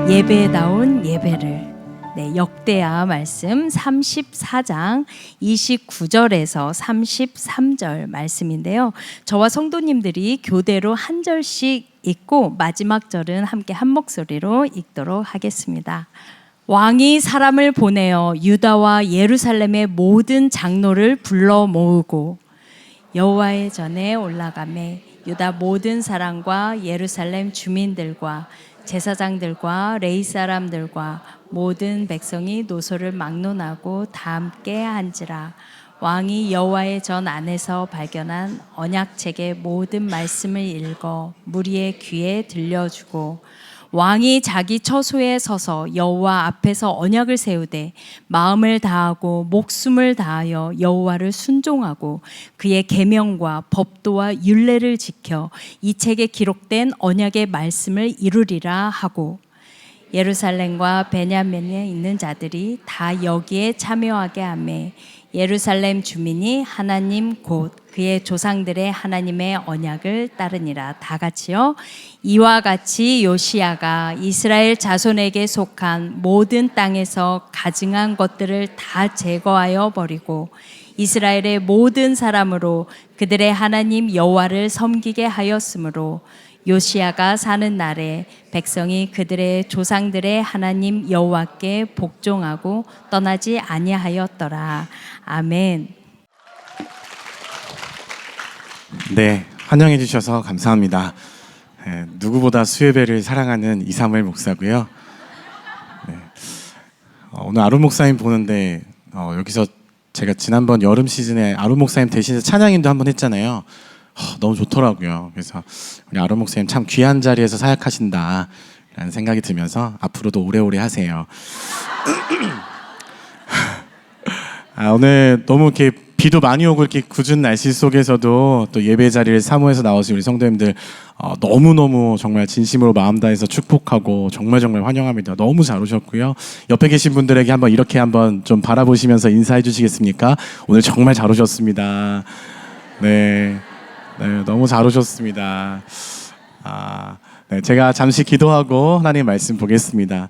예배다운 예배를. 네, 역대하 말씀 34장 29절에서 33절 말씀인데요. 저와 성도님들이 교대로 한 절씩 읽고 마지막 절은 함께 한 목소리로 읽도록 하겠습니다. 왕이 사람을 보내어 유다와 예루살렘의 모든 장로를 불러 모으고 여호와의 전에 올라가매 유다 모든 사람과 예루살렘 주민들과 제사장들과 레위 사람들과 모든 백성이 노소를 막론하고 다 함께 한지라. 왕이 여호와의 전 안에서 발견한 언약책의 모든 말씀을 읽어 무리의 귀에 들려주고 왕이 자기 처소에 서서 여호와 앞에서 언약을 세우되 마음을 다하고 목숨을 다하여 여호와를 순종하고 그의 계명과 법도와 율례를 지켜 이 책에 기록된 언약의 말씀을 이루리라 하고 예루살렘과 베냐민에 있는 자들이 다 여기에 참여하게 하매 예루살렘 주민이 하나님 곧 그의 조상들의 하나님의 언약을 따르니라. 다 같이요. 이와 같이 요시야가 이스라엘 자손에게 속한 모든 땅에서 가증한 것들을 다 제거하여 버리고 이스라엘의 모든 사람으로 그들의 하나님 여호와를 섬기게 하였으므로 요시야가 사는 날에 백성이 그들의 조상들의 하나님 여호와께 복종하고 떠나지 아니하였더라. 아멘. 네, 환영해 주셔서 감사합니다. 누구보다 수예배를 사랑하는 이사무엘 목사고요. 네, 오늘 아론 목사님 보는데 여기서 제가 지난번 여름 시즌에 아론 목사님 대신해서 찬양인도 한번 했잖아요. 너무 좋더라고요. 그래서 우리 아론 목사님 참 귀한 자리에서 사역하신다 라는 생각이 들면서 앞으로도 오래오래 하세요. 오늘 너무 이렇게 비도 많이 오고 이렇게 궂은 날씨 속에서도 또 예배 자리를 사모해서 나오신 우리 성도님들 너무너무 정말 진심으로 마음 다해서 축복하고 정말 환영합니다. 너무 잘 오셨고요. 옆에 계신 분들에게 이렇게 한번 좀 바라보시면서 인사해 주시겠습니까? 오늘 정말 잘 오셨습니다. 네, 너무 잘 오셨습니다. 네, 제가 잠시 기도하고 하나님의 말씀 보겠습니다.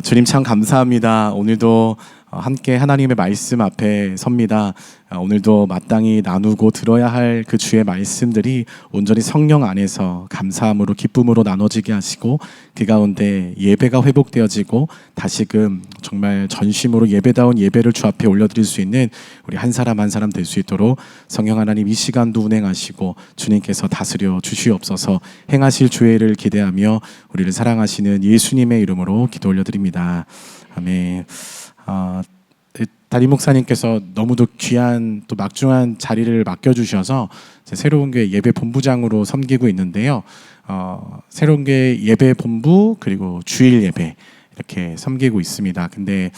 주님 참 감사합니다. 오늘도 함께 하나님의 말씀 앞에 섭니다. 오늘도 마땅히 나누고 들어야 할 그 주의 말씀들이 온전히 성령 안에서 감사함으로 기쁨으로 나눠지게 하시고 그 가운데 예배가 회복되어지고 다시금 정말 전심으로 예배다운 예배를 주 앞에 올려드릴 수 있는 우리 한 사람 한 사람 될 수 있도록 성령 하나님 이 시간도 운행하시고 주님께서 다스려 주시옵소서. 행하실 주의 일을 기대하며 우리를 사랑하시는 예수님의 이름으로 기도 올려드립니다. 아멘. 담임 목사님께서 너무도 귀한 또 막중한 자리를 맡겨주셔서 새로운 게 예배 본부장으로 섬기고 있는데요. 새로운 게 예배 본부 그리고 주일 예배 이렇게 섬기고 있습니다. 근데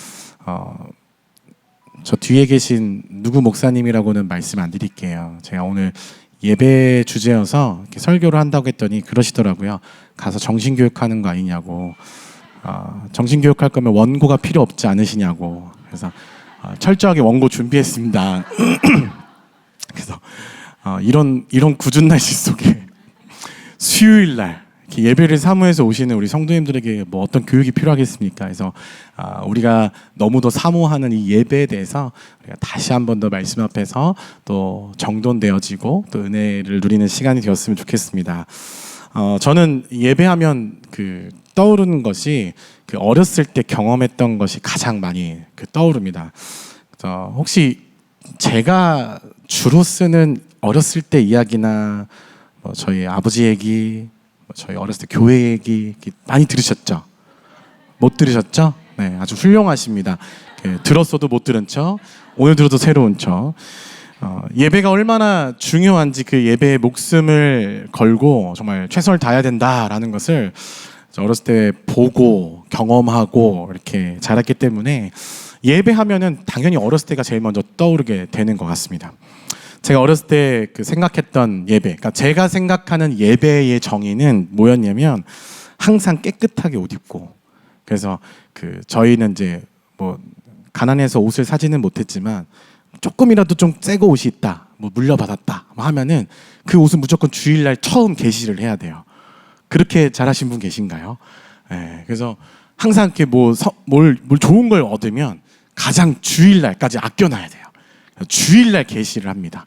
저 뒤에 계신 누구 목사님이라고는 말씀 안 드릴게요. 제가 오늘 예배 주제여서 이렇게 설교를 한다고 했더니 그러시더라고요. 가서 정신교육하는 거 아니냐고. 정신교육할 거면 원고가 필요 없지 않으시냐고. 그래서 철저하게 원고 준비했습니다. 그래서 이런 궂은 날씨 속에 수요일 날 이렇게 예배를 사모해서 오시는 우리 성도님들에게 뭐 어떤 교육이 필요하겠습니까? 그래서 우리가 너무도 사모하는 이 예배에 대해서 우리가 다시 한 번 더 말씀 앞에서 또 정돈되어지고 또 은혜를 누리는 시간이 되었으면 좋겠습니다. 저는 예배하면 떠오르는 것이 어렸을 때 경험했던 것이 가장 많이 떠오릅니다. 혹시 제가 주로 쓰는 어렸을 때 이야기나 저희 아버지 얘기, 저희 어렸을 때 교회 얘기 많이 들으셨죠? 못 들으셨죠? 네, 아주 훌륭하십니다. 들었어도 못 들은 척, 오늘 들어도 새로운 척. 예배가 얼마나 중요한지 그 예배에 목숨을 걸고 정말 최선을 다해야 된다라는 것을 어렸을 때 보고 경험하고 이렇게 자랐기 때문에 예배하면은 당연히 어렸을 때가 제일 먼저 떠오르게 되는 것 같습니다. 제가 어렸을 때 생각했던 예배, 그러니까 제가 생각하는 예배의 정의는 뭐였냐면 항상 깨끗하게 옷 입고, 그래서 저희는 이제 가난해서 옷을 사지는 못했지만 조금이라도 좀 새거 옷이 있다, 뭐 물려받았다 뭐 하면은 그 옷은 무조건 주일날 처음 게시를 해야 돼요. 그렇게 잘하신 분 계신가요? 네, 그래서 항상 이렇게 뭘 좋은 걸 얻으면 가장 주일날까지 아껴놔야 돼요. 주일날 게시를 합니다.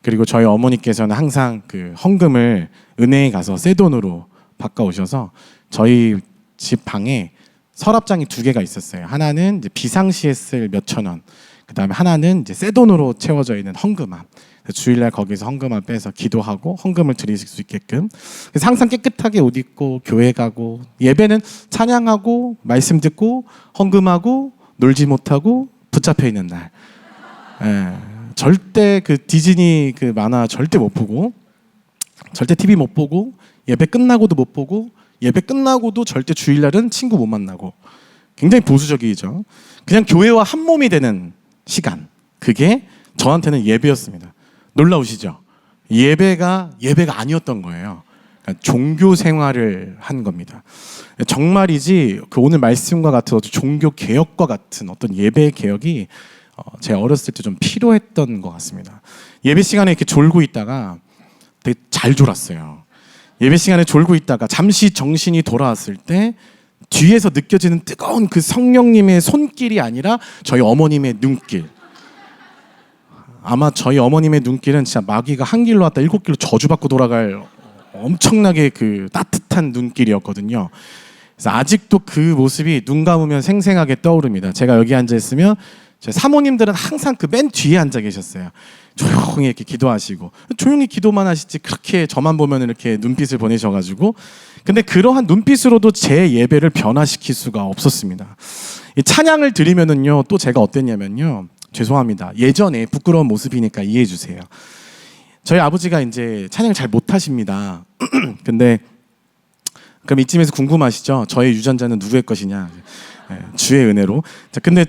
그리고 저희 어머니께서는 항상 그 헌금을 은행에 가서 새 돈으로 바꿔오셔서 저희 집 방에 서랍장이 2개가 있었어요. 하나는 이제 비상시에 쓸 몇천 원, 그다음에 하나는 이제 새 돈으로 채워져 있는 헌금함. 주일날 거기서 헌금함 빼서 기도하고 헌금을 드리실 수 있게끔. 그래서 항상 깨끗하게 옷 입고 교회 가고, 예배는 찬양하고 말씀 듣고 헌금하고 놀지 못하고 붙잡혀 있는 날. 예, 절대 그 디즈니 그 만화 절대 못 보고, 절대 TV 못 보고, 예배 끝나고도 못 보고, 예배 끝나고도 절대 주일날은 친구 못 만나고, 굉장히 보수적이죠. 그냥 교회와 한 몸이 되는 시간, 그게 저한테는 예배였습니다. 놀라우시죠? 예배가 아니었던 거예요. 그러니까 종교 생활을 한 겁니다. 정말이지 그 오늘 말씀과 같은 어떤 종교 개혁과 같은 어떤 예배 개혁이 제 어렸을 때 좀 필요했던 것 같습니다. 예배 시간에 이렇게 졸고 있다가 되게 잘 졸았어요. 예배 시간에 졸고 있다가 잠시 정신이 돌아왔을 때 뒤에서 느껴지는 뜨거운 그 성령님의 손길이 아니라 저희 어머님의 눈길. 아마 저희 어머님의 눈길은 진짜 마귀가 한 길로 왔다 7길로 저주받고 돌아갈 엄청나게 그 따뜻한 눈길이었거든요. 그래서 아직도 그 모습이 눈 감으면 생생하게 떠오릅니다. 제가 여기 앉아 있으면 제 사모님들은 항상 그 맨 뒤에 앉아 계셨어요. 조용히 이렇게 기도하시고, 조용히 기도만 하시지 그렇게 저만 보면 이렇게 눈빛을 보내셔가지고, 근데 그러한 눈빛으로도 제 예배를 변화시킬 수가 없었습니다. 이 찬양을 드리면은요, 또 제가 어땠냐면요, 죄송합니다. 예전에 부끄러운 모습이니까 이해해 주세요. 저희 아버지가 이제 찬양을 잘 못하십니다. 근데 그럼 이쯤에서 궁금하시죠? 저의 유전자는 누구의 것이냐? 주의 은혜로. 자, 근데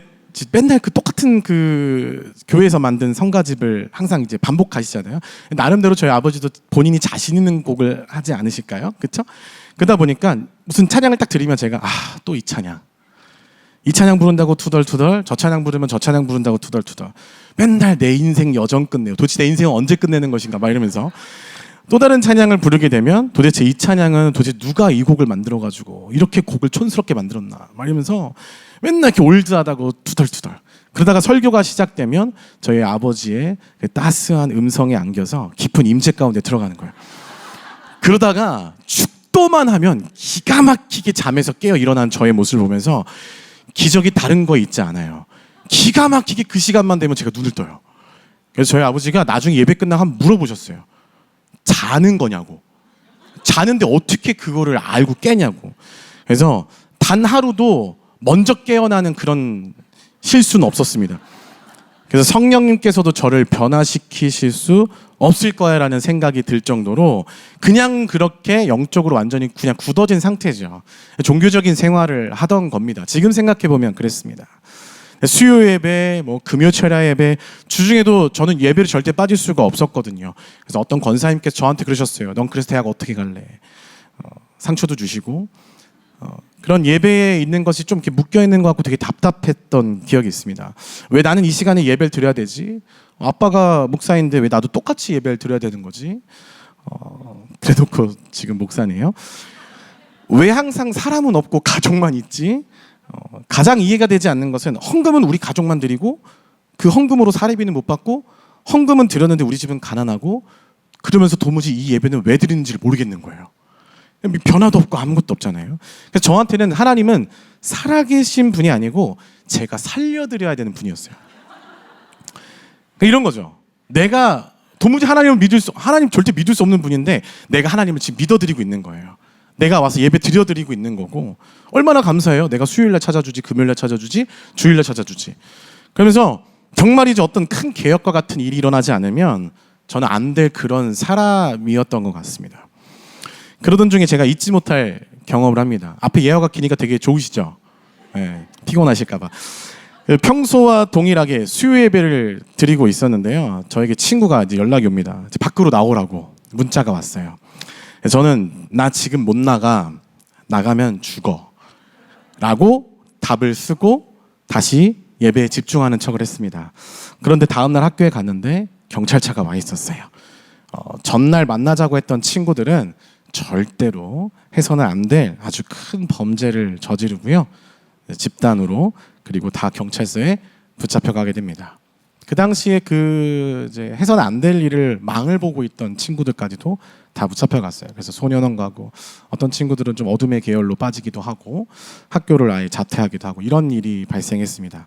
맨날 그 똑같은 그 교회에서 만든 성가집을 항상 이제 반복하시잖아요. 나름대로 저희 아버지도 본인이 자신 있는 곡을 하지 않으실까요? 그렇죠? 그러다 보니까 무슨 찬양을 딱 들으면 제가 또 이 찬양 부른다고 투덜투덜, 저 찬양 부르면 저 찬양 부른다고 투덜투덜. 맨날 내 인생 여정 끝내요. 도대체 내 인생은 언제 끝내는 것인가 막 이러면서 또 다른 찬양을 부르게 되면 도대체 이 찬양은 도대체 누가 이 곡을 만들어가지고 이렇게 곡을 촌스럽게 만들었나 막 이러면서 맨날 이렇게 올드하다고 투덜투덜. 그러다가 설교가 시작되면 저희 아버지의 그 따스한 음성에 안겨서 깊은 임재 가운데 들어가는 거예요. 그러다가 축도만 하면 기가 막히게 잠에서 깨어 일어난 저의 모습을 보면서 기적이 다른 거 있지 않아요. 기가 막히게 그 시간만 되면 제가 눈을 떠요. 그래서 저희 아버지가 나중에 예배 끝나고 한번 물어보셨어요. 자는 거냐고. 자는데 어떻게 그거를 알고 깨냐고. 그래서 단 하루도 먼저 깨어나는 그런 실수는 없었습니다. 그래서 성령님께서도 저를 변화시키실 수 없을 거야라는 생각이 들 정도로 그냥 그렇게 영적으로 완전히 그냥 굳어진 상태죠. 종교적인 생활을 하던 겁니다. 지금 생각해 보면 그랬습니다. 수요 예배, 뭐 금요 철야 예배, 주중에도 저는 예배를 절대 빠질 수가 없었거든요. 그래서 어떤 권사님께서 저한테 그러셨어요. 넌 그래서 대학 어떻게 갈래? 상처도 주시고 그런 예배에 있는 것이 좀 이렇게 묶여 있는 것 같고 되게 답답했던 기억이 있습니다. 왜 나는 이 시간에 예배를 드려야 되지? 아빠가 목사인데 왜 나도 똑같이 예배를 드려야 되는 거지? 그래놓고 지금 목사네요. 왜 항상 사람은 없고 가족만 있지? 가장 이해가 되지 않는 것은 헌금은 우리 가족만 드리고 그 헌금으로 사례비는 못 받고 헌금은 드렸는데 우리 집은 가난하고 그러면서 도무지 이 예배는 왜 드리는지를 모르겠는 거예요. 변화도 없고 아무것도 없잖아요. 그래서 저한테는 하나님은 살아계신 분이 아니고 제가 살려드려야 되는 분이었어요. 그러니까 이런 거죠. 내가 도무지 하나님 절대 믿을 수 없는 분인데 내가 하나님을 지금 믿어드리고 있는 거예요. 내가 와서 예배 드려드리고 있는 거고 얼마나 감사해요. 내가 수요일날 찾아주지, 금요일날 찾아주지, 주일날 찾아주지. 그러면서 정말이지 어떤 큰 개혁과 같은 일이 일어나지 않으면 저는 안 될 그런 사람이었던 것 같습니다. 그러던 중에 제가 잊지 못할 경험을 합니다. 앞에 예화가 기니까 되게 좋으시죠? 네, 피곤하실까 봐. 평소와 동일하게 수요 예배를 드리고 있었는데요. 저에게 친구가 이제 연락이 옵니다. 이제 밖으로 나오라고 문자가 왔어요. 저는 나 지금 못 나가면 죽어 라고 답을 쓰고 다시 예배에 집중하는 척을 했습니다. 그런데 다음날 학교에 갔는데 경찰차가 와 있었어요. 전날 만나자고 했던 친구들은 절대로 해서는 안 될 아주 큰 범죄를 저지르고요. 집단으로 그리고 다 경찰서에 붙잡혀가게 됩니다. 그 당시에 이제 해서는 안 될 일을 망을 보고 있던 친구들까지도 다 붙잡혀갔어요. 그래서 소년원 가고 어떤 친구들은 좀 어둠의 계열로 빠지기도 하고 학교를 아예 자퇴하기도 하고 이런 일이 발생했습니다.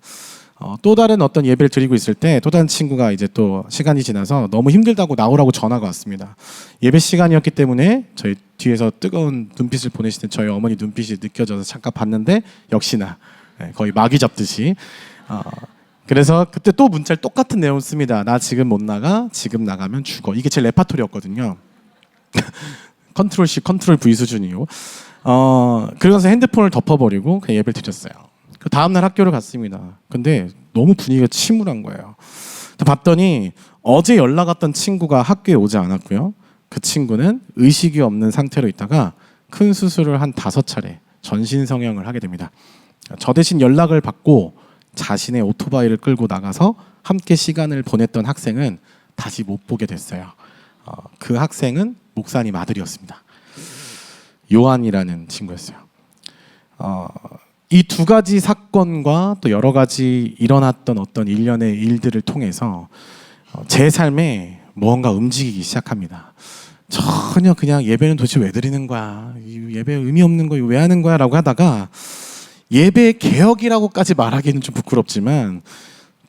또 다른 어떤 예배를 드리고 있을 때 또 다른 친구가 이제 또 시간이 지나서 너무 힘들다고 나오라고 전화가 왔습니다. 예배 시간이었기 때문에 저희 뒤에서 뜨거운 눈빛을 보내시는 저희 어머니 눈빛이 느껴져서 잠깐 봤는데 역시나 거의 마귀 잡듯이 그래서 그때 또 문자를 똑같은 내용을 씁니다. 나 지금 못 나가. 지금 나가면 죽어. 이게 제 레파토리였거든요. 컨트롤 C, 컨트롤 V 수준이요. 그러면서 핸드폰을 덮어버리고 그냥 예배를 드렸어요. 그 다음날 학교를 갔습니다. 근데 너무 분위기가 침울한 거예요. 봤더니 어제 연락 왔던 친구가 학교에 오지 않았고요. 그 친구는 의식이 없는 상태로 있다가 큰 수술을 한 5차례 전신 성형을 하게 됩니다. 저 대신 연락을 받고 자신의 오토바이를 끌고 나가서 함께 시간을 보냈던 학생은 다시 못 보게 됐어요. 그 학생은 목사님 아들이었습니다. 요한이라는 친구였어요. 이 두 가지 사건과 또 여러 가지 일어났던 어떤 일련의 일들을 통해서 제 삶에 무언가 움직이기 시작합니다. 전혀 그냥 예배는 도대체 왜 드리는 거야? 이 예배 의미 없는 거 왜 하는 거야? 라고 하다가 예배 개혁이라고까지 말하기는 좀 부끄럽지만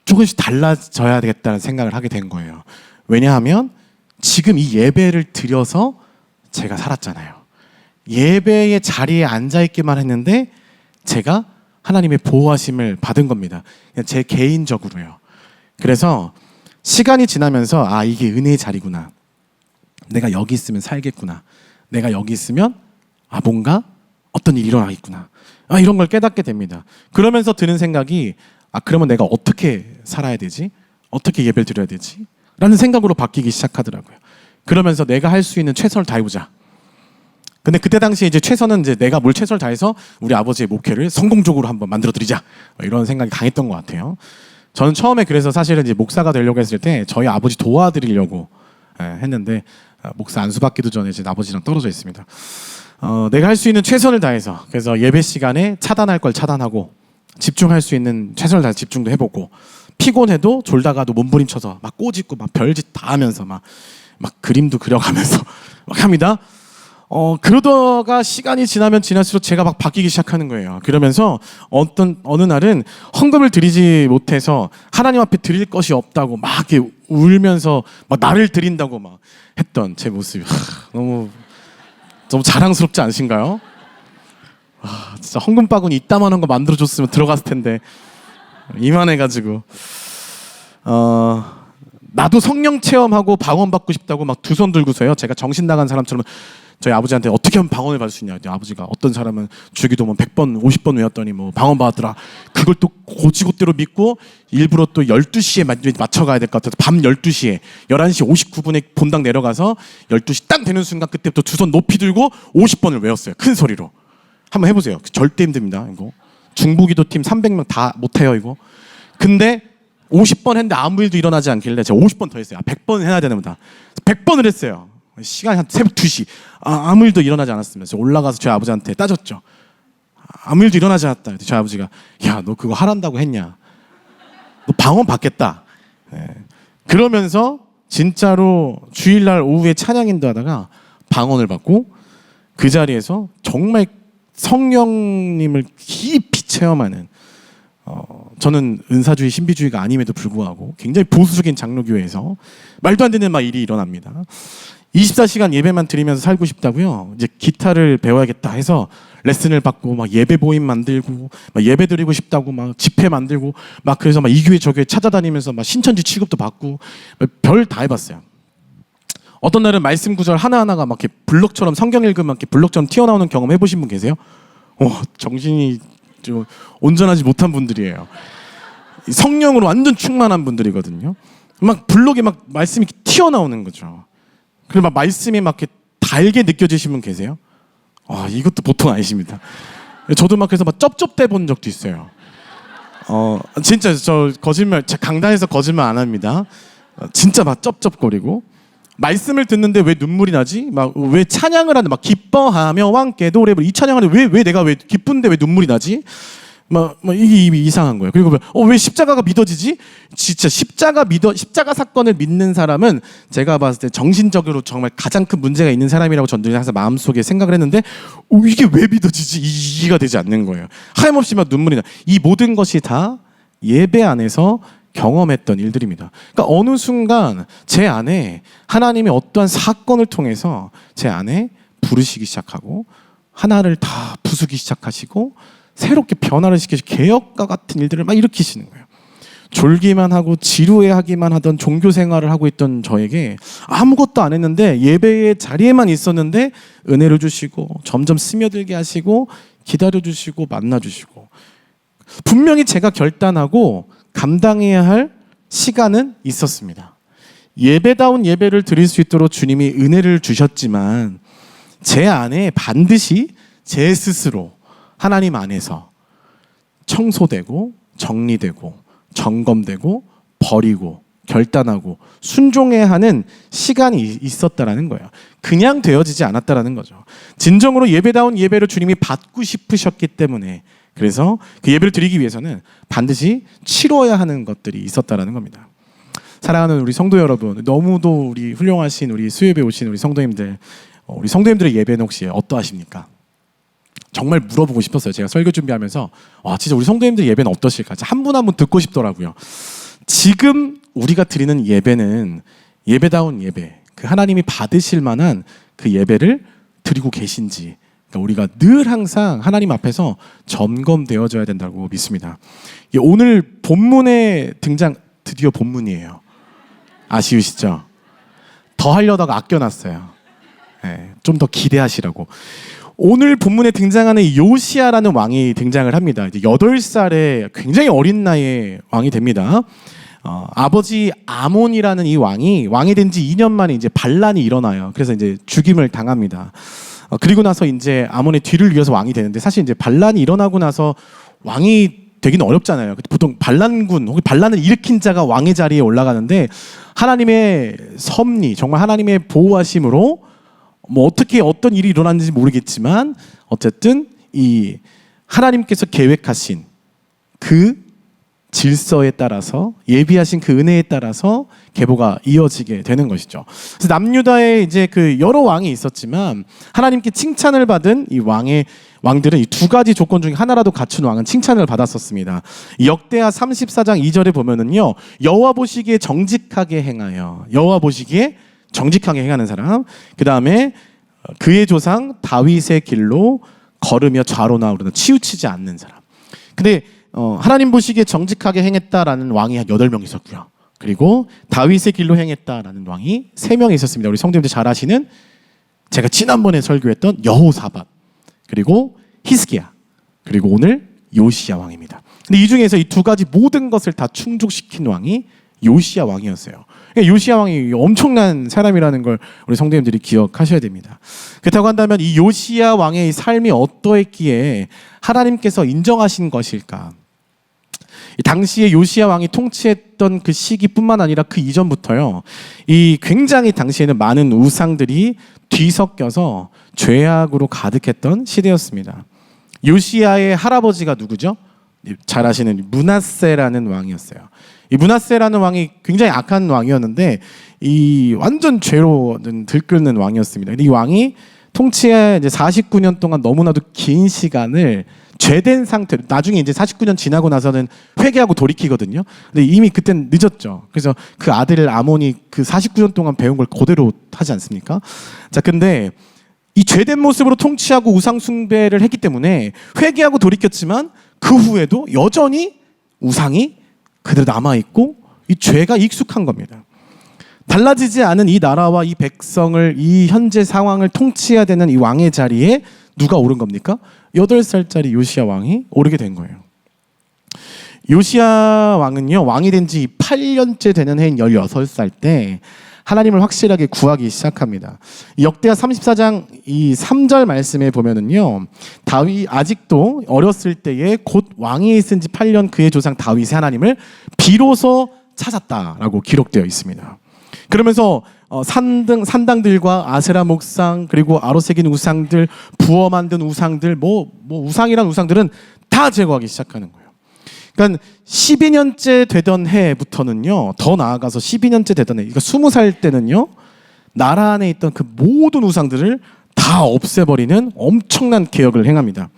조금씩 달라져야 되겠다는 생각을 하게 된 거예요. 왜냐하면 지금 이 예배를 드려서 제가 살았잖아요. 예배의 자리에 앉아있기만 했는데 제가 하나님의 보호하심을 받은 겁니다. 그냥 제 개인적으로요. 그래서 시간이 지나면서 이게 은혜의 자리구나. 내가 여기 있으면 살겠구나. 내가 여기 있으면 뭔가 어떤 일이 일어나겠구나. 이런 걸 깨닫게 됩니다. 그러면서 드는 생각이 그러면 내가 어떻게 살아야 되지? 어떻게 예배를 드려야 되지? 라는 생각으로 바뀌기 시작하더라고요. 그러면서 내가 할 수 있는 최선을 다해보자. 근데 그때 당시에 이제 최선은 이제 내가 뭘 최선을 다해서 우리 아버지의 목회를 성공적으로 한번 만들어 드리자. 이런 생각이 강했던 것 같아요. 저는 처음에 그래서 사실은 이제 목사가 되려고 했을 때 저희 아버지 도와드리려고 했는데 목사 안수 받기도 전에 제 아버지랑 떨어져 있습니다. 내가 할 수 있는 최선을 다해서 그래서 예배 시간에 차단할 걸 차단하고 집중할 수 있는 최선을 다해서 집중도 해보고 피곤해도 졸다가도 몸부림쳐서 막 꼬집고 막 별짓 다 하면서 막 그림도 그려가면서 막 합니다. 그러다가 시간이 지나면 지날수록 제가 막 바뀌기 시작하는 거예요. 그러면서 어느 날은 헌금을 드리지 못해서 하나님 앞에 드릴 것이 없다고 막 이렇게 울면서 막 나를 드린다고 막 했던 제 모습이 너무 자랑스럽지 않으신가요? 진짜 헌금 바구니 이따만한 거 만들어줬으면 들어갔을 텐데 이만해가지고 나도 성령 체험하고 방언 받고 싶다고 막 두 손 들고서요. 제가 정신 나간 사람처럼 저희 아버지한테 어떻게 하면 방언을 받을 수 있냐. 아버지가 어떤 사람은 주기도문 100번, 50번 외웠더니 뭐 방언 받았더라. 그걸 또 고지고대로 믿고 일부러 또 12시에 맞춰가야 될 것 같아서 밤 12시에 11시 59분에 본당 내려가서 12시 딱 되는 순간 그때부터 두 손 높이 들고 50번을 외웠어요. 큰 소리로. 한번 해보세요. 절대 힘듭니다. 이거 중부기도 팀 300명 다 못해요 이거. 근데 50번 했는데 아무 일도 일어나지 않길래 제가 50번 더 했어요. 100번 해야 되는구나. 100번을 했어요. 시간이 한 새벽 2시. 아무 일도 일어나지 않았으면서 올라가서 저희 아버지한테 따졌죠. 아무 일도 일어나지 않았다. 저희 아버지가 야, 너 그거 하란다고 했냐? 너 방언 받겠다. 그러면서 진짜로 주일날 오후에 찬양인도 하다가 방언을 받고 그 자리에서 정말 성령님을 깊이 체험하는 저는 은사주의 신비주의가 아님에도 불구하고 굉장히 보수적인 장로교회에서 말도 안 되는 막 일이 일어납니다. 24시간 예배만 드리면서 살고 싶다고요. 이제 기타를 배워야겠다 해서 레슨을 받고 막 예배 모임 만들고 막 예배 드리고 싶다고 막 집회 만들고 막 그래서 막 이 교회 저 교회 찾아다니면서 막 신천지 취급도 받고 별 다 해봤어요. 어떤 날은 말씀 구절 하나하나가 막 이렇게 블록처럼 성경 읽으면 이렇게 블록처럼 튀어나오는 경험 해보신 분 계세요? 정신이 좀 온전하지 못한 분들이에요. 성령으로 완전 충만한 분들이거든요. 막 블록에 막 말씀이 튀어나오는 거죠. 그리고 막 말씀이 막 이렇게 달게 느껴지신 분 계세요? 이것도 보통 아니십니다. 저도 막 그래서 막 쩝쩝대 본 적도 있어요. 진짜 저 거짓말, 강단에서 거짓말 안 합니다. 진짜 막 쩝쩝거리고 말씀을 듣는데 왜 눈물이 나지? 막 왜 찬양을 하는데 막 기뻐하며 왕께 노래를 이 찬양하는데 왜 내가 왜 기쁜데 왜 눈물이 나지? 막 이게 이상한 거예요. 그리고 왜 십자가가 믿어지지? 진짜 십자가 사건을 믿는 사람은 제가 봤을 때 정신적으로 정말 가장 큰 문제가 있는 사람이라고 저는 항상 마음속에 생각을 했는데 이게 왜 믿어지지? 이해가 되지 않는 거예요. 하염없이 막 눈물이 나. 이 모든 것이 다 예배 안에서 경험했던 일들입니다. 그러니까 어느 순간 제 안에 하나님이 어떠한 사건을 통해서 제 안에 부르시기 시작하고 하나를 다 부수기 시작하시고 새롭게 변화를 시키시고 개혁과 같은 일들을 막 일으키시는 거예요. 졸기만 하고 지루해하기만 하던 종교 생활을 하고 있던 저에게 아무것도 안 했는데 예배의 자리에만 있었는데 은혜를 주시고 점점 스며들게 하시고 기다려주시고 만나주시고 분명히 제가 결단하고 감당해야 할 시간은 있었습니다. 예배다운 예배를 드릴 수 있도록 주님이 은혜를 주셨지만 제 안에 반드시 제 스스로 하나님 안에서 청소되고 정리되고 점검되고 버리고 결단하고 순종해야 하는 시간이 있었다라는 거예요. 그냥 되어지지 않았다라는 거죠. 진정으로 예배다운 예배를 주님이 받고 싶으셨기 때문에 그래서 그 예배를 드리기 위해서는 반드시 치러야 하는 것들이 있었다라는 겁니다. 사랑하는 우리 성도 여러분, 너무도 우리 훌륭하신 우리 수요예배 오신 우리 성도님들, 우리 성도님들의 예배는 혹시 어떠하십니까? 정말 물어보고 싶었어요. 제가 설교 준비하면서 와 진짜 우리 성도님들 예배는 어떠실까? 한 분 한 분 듣고 싶더라고요. 지금 우리가 드리는 예배는 예배다운 예배, 그 하나님이 받으실 만한 그 예배를 드리고 계신지 그러니까 우리가 늘 항상 하나님 앞에서 점검되어져야 된다고 믿습니다. 오늘 본문에 등장 드디어 본문이에요. 아쉬우시죠? 더 하려다가 아껴놨어요. 네, 좀 더 기대하시라고. 오늘 본문에 등장하는 요시야라는 왕이 등장을 합니다. 이제 8살에 굉장히 어린 나이에 왕이 됩니다. 아버지 아몬이라는 이 왕이 된 지 2년 만에 이제 반란이 일어나요. 그래서 이제 죽임을 당합니다. 그리고 나서 이제 아몬의 뒤를 이어서 왕이 되는데 사실 이제 반란이 일어나고 나서 왕이 되기는 어렵잖아요. 보통 반란군 혹은 반란을 일으킨 자가 왕의 자리에 올라가는데 하나님의 섭리, 정말 하나님의 보호하심으로 뭐 어떻게 어떤 일이 일어났는지 모르겠지만 어쨌든 이 하나님께서 계획하신 그 질서에 따라서 예비하신 그 은혜에 따라서 계보가 이어지게 되는 것이죠. 그래서 남유다에 이제 그 여러 왕이 있었지만 하나님께 칭찬을 받은 이 왕들은 이 두 가지 조건 중에 하나라도 갖춘 왕은 칭찬을 받았었습니다. 역대하 34장 2절에 보면은요, 여호와 보시기에 정직하게 행하여, 여호와 보시기에 정직하게 행하는 사람, 그 다음에 그의 조상 다윗의 길로 걸으며 좌로나 우로나 치우치지 않는 사람. 근데 하나님 보시기에 정직하게 행했다라는 왕이 한 8명 있었고요. 그리고 다윗의 길로 행했다라는 왕이 3명 있었습니다. 우리 성도님들 잘 아시는 제가 지난번에 설교했던 여호사밧, 그리고 히스기야, 그리고 오늘 요시야 왕입니다. 근데 이 중에서 이 두 가지 모든 것을 다 충족시킨 왕이 요시야 왕이었어요. 요시야 왕이 엄청난 사람이라는 걸 우리 성도님들이 기억하셔야 됩니다. 그렇다고 한다면 이 요시야 왕의 삶이 어떠했기에 하나님께서 인정하신 것일까? 당시에 요시야 왕이 통치했던 그 시기뿐만 아니라 그 이전부터요, 이 굉장히 당시에는 많은 우상들이 뒤섞여서 죄악으로 가득했던 시대였습니다. 요시야의 할아버지가 누구죠? 잘 아시는 므낫세라는 왕이었어요. 이 므낫세라는 왕이 굉장히 악한 왕이었는데 이 완전 죄로 들끓는 왕이었습니다. 이 왕이 통치에 이제 49년 동안 너무나도 긴 시간을 죄된 상태로, 나중에 이제 49년 지나고 나서는 회개하고 돌이키거든요. 근데 이미 그땐 늦었죠. 그래서 그 아들 아몬이 그 49년 동안 배운 걸 그대로 하지 않습니까? 자, 근데 이 죄된 모습으로 통치하고 우상 숭배를 했기 때문에 회개하고 돌이켰지만 그 후에도 여전히 우상이 그대로 남아있고 이 죄가 익숙한 겁니다. 달라지지 않은 이 나라와 이 백성을, 이 현재 상황을 통치해야 되는 이 왕의 자리에 누가 오른 겁니까? 8살짜리 요시야 왕이 오르게 된 거예요. 요시야 왕은요, 왕이 된 지 8년째 되는 해인 16살 때 하나님을 확실하게 구하기 시작합니다. 역대하 34장 이 3절 말씀에 보면은요, 다윗 아직도 어렸을 때에 곧 왕위에 있은 지 8년 그의 조상 다윗의 하나님을 비로소 찾았다라고 기록되어 있습니다. 그러면서 산당들과 아세라 목상, 그리고 아로새긴 우상들, 부어 만든 우상들, 우상이란 우상들은 다 제거하기 시작하는 거예요. 그러니까 12년째 되던 해부터는요, 더 나아가서 12년째 되던 해, 그러니까 20살 때는요, 나라 안에 있던 그 모든 우상들을 다 없애버리는 엄청난 개혁을 행합니다.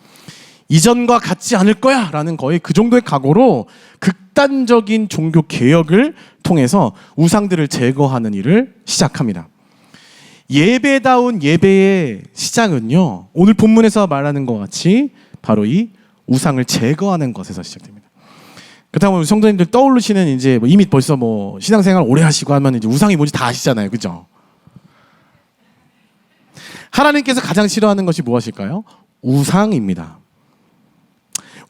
이전과 같지 않을 거야 라는 거의 그 정도의 각오로 극단적인 종교 개혁을 통해서 우상들을 제거하는 일을 시작합니다. 예배다운 예배의 시작은요, 오늘 본문에서 말하는 것 같이 바로 이 우상을 제거하는 것에서 시작됩니다. 그렇다면 우리 성도님들 떠오르시는 이제 이미 벌써 신앙생활 오래 하시고 하면 이제 우상이 뭔지 다 아시잖아요, 그죠? 하나님께서 가장 싫어하는 것이 무엇일까요? 우상입니다.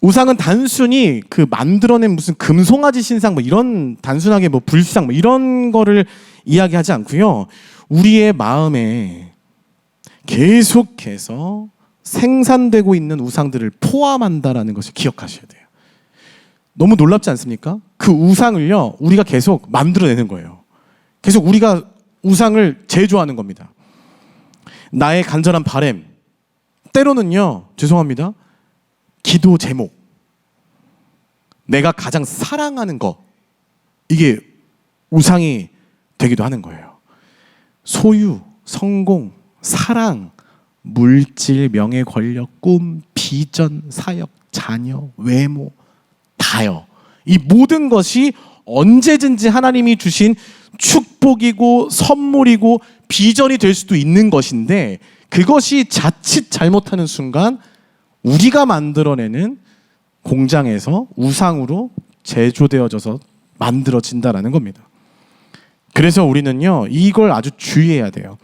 우상은 단순히 그 만들어낸 무슨 금송아지 신상 이런 단순하게 불상 이런 거를 이야기하지 않고요. 우리의 마음에 계속해서 생산되고 있는 우상들을 포함한다라는 것을 기억하셔야 돼요. 너무 놀랍지 않습니까? 그 우상을요, 우리가 계속 만들어내는 거예요. 계속 우리가 우상을 제조하는 겁니다. 나의 간절한 바램, 때로는요, 죄송합니다, 기도 제목, 내가 가장 사랑하는 거, 이게 우상이 되기도 하는 거예요. 소유, 성공, 사랑, 물질, 명예, 권력, 꿈, 비전, 사역, 자녀, 외모, 다요. 이 모든 것이 언제든지 하나님이 주신 축복이고 선물이고 비전이 될 수도 있는 것인데, 그것이 자칫 잘못하는 순간 우리가 만들어내는 공장에서 우상으로 제조되어져서 만들어진다라는 겁니다. 그래서 우리는요, 이걸 아주 주의해야 돼요.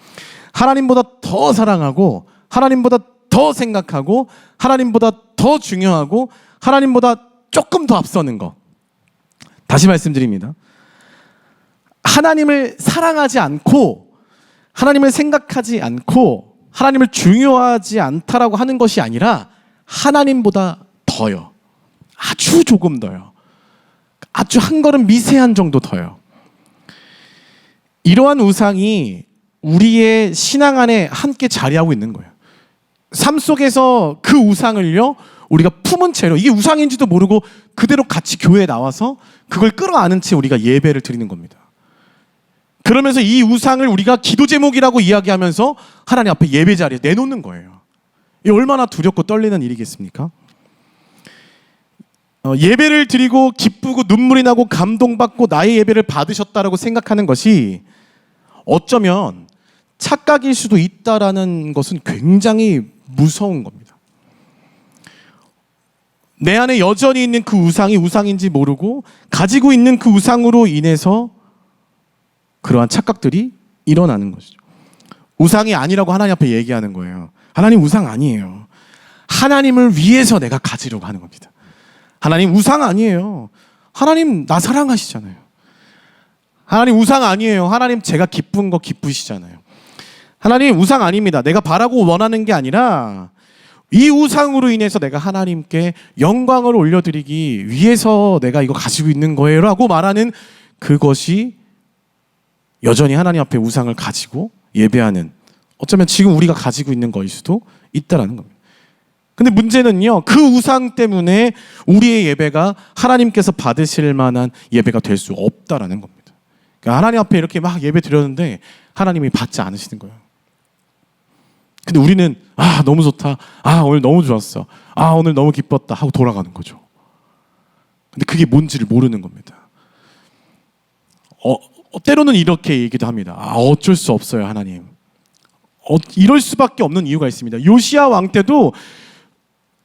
하나님보다 더 사랑하고, 하나님보다 더 생각하고, 하나님보다 더 중요하고, 하나님보다 조금 더 앞서는 것. 다시 말씀드립니다. 하나님을 사랑하지 않고, 하나님을 생각하지 않고, 하나님을 중요하지 않다라고 하는 것이 아니라 하나님보다 더요. 아주 조금 더요. 아주 한 걸음 미세한 정도 더요. 이러한 우상이 우리의 신앙 안에 함께 자리하고 있는 거예요. 삶 속에서 그 우상을요, 우리가 품은 채로, 이게 우상인지도 모르고 그대로 같이 교회에 나와서 그걸 끌어안은 채 우리가 예배를 드리는 겁니다. 그러면서 이 우상을 우리가 기도 제목이라고 이야기하면서 하나님 앞에 예배 자리에 내놓는 거예요. 이 얼마나 두렵고 떨리는 일이겠습니까? 예배를 드리고 기쁘고 눈물이 나고 감동받고 나의 예배를 받으셨다라고 생각하는 것이 어쩌면 착각일 수도 있다라는 것은 굉장히 무서운 겁니다. 내 안에 여전히 있는 그 우상이 우상인지 모르고 가지고 있는 그 우상으로 인해서 그러한 착각들이 일어나는 것이죠. 우상이 아니라고 하나님 앞에 얘기하는 거예요. 하나님 우상 아니에요. 하나님을 위해서 내가 가지려고 하는 겁니다. 하나님 우상 아니에요. 하나님 나 사랑하시잖아요. 하나님 우상 아니에요. 하나님 제가 기쁜 거 기쁘시잖아요. 하나님 우상 아닙니다. 내가 바라고 원하는 게 아니라 이 우상으로 인해서 내가 하나님께 영광을 올려드리기 위해서 내가 이거 가지고 있는 거예요 라고 말하는 그것이 여전히 하나님 앞에 우상을 가지고 예배하는, 어쩌면 지금 우리가 가지고 있는 거일 수도 있다라는 겁니다. 근데 문제는요, 그 우상 때문에 우리의 예배가 하나님께서 받으실 만한 예배가 될 수 없다라는 겁니다. 그러니까 하나님 앞에 이렇게 막 예배 드렸는데 하나님이 받지 않으시는 거예요. 근데 우리는 너무 좋다, 오늘 너무 좋았어, 오늘 너무 기뻤다 하고 돌아가는 거죠. 근데 그게 뭔지를 모르는 겁니다. 때로는 이렇게 얘기도 합니다. 어쩔 수 없어요, 하나님. 이럴 수밖에 없는 이유가 있습니다. 요시야 왕 때도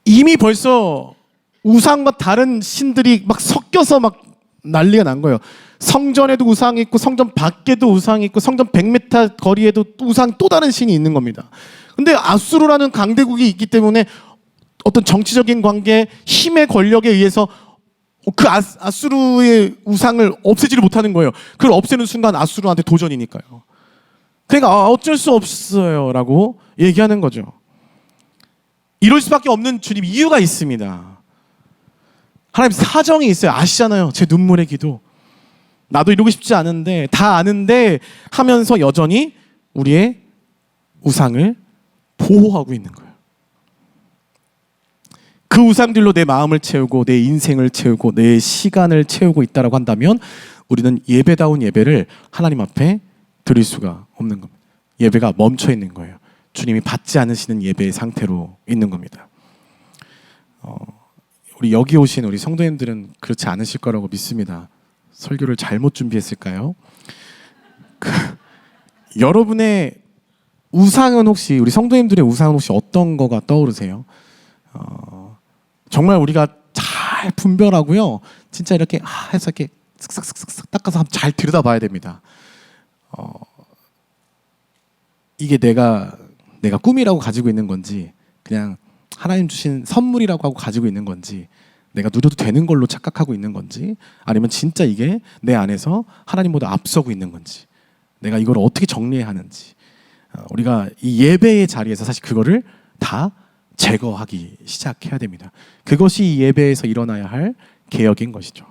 이미 벌써 우상과 다른 신들이 막 섞여서 막 난리가 난 거예요. 성전에도 우상이 있고 성전 밖에도 우상이 있고 성전 100m 거리에도 우상 또 다른 신이 있는 겁니다. 근데 아수르라는 강대국이 있기 때문에 어떤 정치적인 관계, 힘의 권력에 의해서 그 아수르의 우상을 없애지를 못하는 거예요. 그걸 없애는 순간 아수르한테 도전이니까요. 그러니까 어쩔 수 없어요 라고 얘기하는 거죠. 이럴 수밖에 없는 주님 이유가 있습니다. 하나님 사정이 있어요. 아시잖아요. 제 눈물의 기도. 나도 이러고 싶지 않은데, 다 아는데 하면서 여전히 우리의 우상을 보호하고 있는 거예요. 그 우상들로 내 마음을 채우고 내 인생을 채우고 내 시간을 채우고 있다라고 한다면 우리는 예배다운 예배를 하나님 앞에 드릴 수가 없는 겁니다. 예배가 멈춰 있는 거예요. 주님이 받지 않으시는 예배의 상태로 있는 겁니다. 우리 여기 오신 우리 성도님들은 그렇지 않으실 거라고 믿습니다. 설교를 잘못 준비했을까요? 여러분의 우상은 혹시, 우리 성도님들의 우상은 혹시 어떤 거가 떠오르세요? 정말 우리가 잘 분별하고요. 진짜 이렇게 해서 이렇게 쓱싹쓱싹 닦아서 잘 들여다봐야 됩니다. 이게 내가 꿈이라고 가지고 있는 건지, 그냥 하나님 주신 선물이라고 하고 가지고 있는 건지, 내가 누려도 되는 걸로 착각하고 있는 건지, 아니면 진짜 이게 내 안에서 하나님보다 앞서고 있는 건지, 내가 이걸 어떻게 정리해야 하는지, 우리가 이 예배의 자리에서 사실 그거를 다 제거하기 시작해야 됩니다. 그것이 이 예배에서 일어나야 할 개혁인 것이죠.